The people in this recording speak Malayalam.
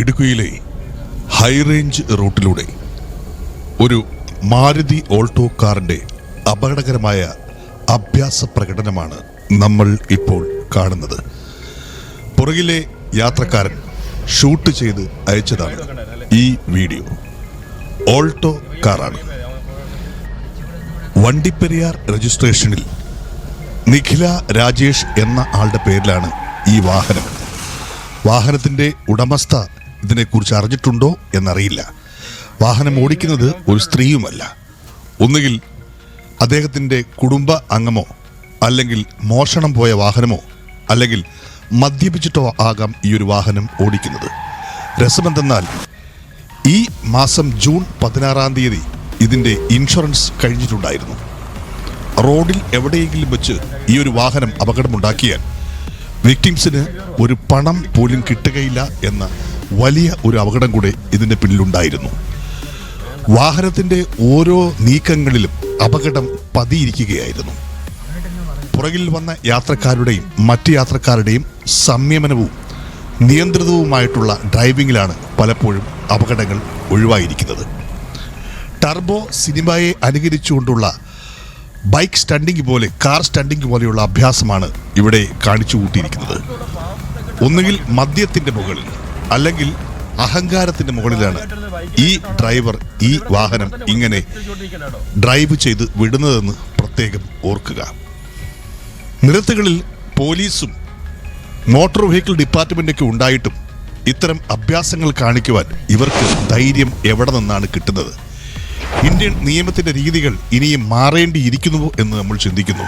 ഇടുക്കിയിലെ ഹൈറേഞ്ച് റൂട്ടിലൂടെ ഒരു മാരുതി ഓൾട്ടോ കാറിൻ്റെ അപകടകരമായ അഭ്യാസ പ്രകടനമാണ് നമ്മൾ ഇപ്പോൾ കാണുന്നത്. പുറകിലെ യാത്രക്കാരൻ ഷൂട്ട് ചെയ്ത് അയച്ചതാണ് ഈ വീഡിയോ. ഓൾട്ടോ കാറാണ്. വണ്ടിപ്പെരിയാർ രജിസ്ട്രേഷനിൽ നിഖില രാജേഷ് എന്ന ആളുടെ പേരിലാണ് ഈ വാഹനം. വാഹനത്തിൻ്റെ ഉടമസ്ഥ ഇതിനെക്കുറിച്ച് അറിഞ്ഞിട്ടുണ്ടോ എന്നറിയില്ല. വാഹനം ഓടിക്കുന്നത് ഒരു സ്ത്രീയുമല്ല. ഒന്നുകിൽ അദ്ദേഹത്തിൻ്റെ കുടുംബ അംഗമോ, അല്ലെങ്കിൽ മോഷണം പോയ വാഹനമോ, അല്ലെങ്കിൽ മദ്യപിച്ചിട്ടോ ആകാം ഈ ഒരു വാഹനം ഓടിക്കുന്നത്. രസമെന്തെന്നാൽ ഈ മാസം ജൂൺ 16-ാം തീയതി ഇതിൻ്റെ ഇൻഷുറൻസ് കഴിഞ്ഞിട്ടുണ്ടായിരുന്നു. റോഡിൽ എവിടെയെങ്കിലും വെച്ച് ഈ ഒരു വാഹനം അപകടമുണ്ടാക്കിയാൽ വിക്ടിംസിന് ഒരു പണം പോലും കിട്ടുകയില്ല എന്ന വലിയ ഒരു അപകടം കൂടെ ഇതിൻ്റെ പിന്നിലുണ്ടായിരുന്നു. വാഹനത്തിൻ്റെ ഓരോ നീക്കങ്ങളിലും അപകടം പതിയിരിക്കുകയായിരുന്നു. പുറകിൽ വന്ന യാത്രക്കാരുടെയും മറ്റ് യാത്രക്കാരുടെയും സംയമനവും നിയന്ത്രിതവുമായിട്ടുള്ള ഡ്രൈവിങ്ങിലാണ് പലപ്പോഴും അപകടങ്ങൾ ഒഴിവായിരിക്കുന്നത്. ടർബോ സിനിമയെ അനുകരിച്ചുകൊണ്ടുള്ള ബൈക്ക് സ്റ്റണ്ടിങ് പോലെ, കാർ സ്റ്റണ്ടിങ് പോലെയുള്ള അഭ്യാസമാണ് ഇവിടെ കാണിച്ചു കൂട്ടിയിരിക്കുന്നത്. ഒന്നുകിൽ മദ്യത്തിൻ്റെ മുകളിൽ, അല്ലെങ്കിൽ അഹങ്കാരത്തിൻ്റെ മുകളിലാണ് ഈ ഡ്രൈവർ ഈ വാഹനം ഇങ്ങനെ ഡ്രൈവ് ചെയ്ത് വിടുന്നതെന്ന് പ്രത്യേകം ഓർക്കുക. നിരത്തുകളിൽ പോലീസും മോട്ടോർ വെഹിക്കിൾ ഡിപ്പാർട്ട്മെൻറ്റൊക്കെ ഉണ്ടായിട്ടും ഇത്തരം അഭ്യാസങ്ങൾ കാണിക്കുവാൻ ഇവർക്ക് ധൈര്യം എവിടെ നിന്നാണ് കിട്ടുന്നത്? ഇന്ത്യൻ നിയമത്തിൻ്റെ രീതികൾ ഇനിയും മാറേണ്ടിയിരിക്കുന്നുവോ എന്ന് നമ്മൾ ചിന്തിക്കുന്നു.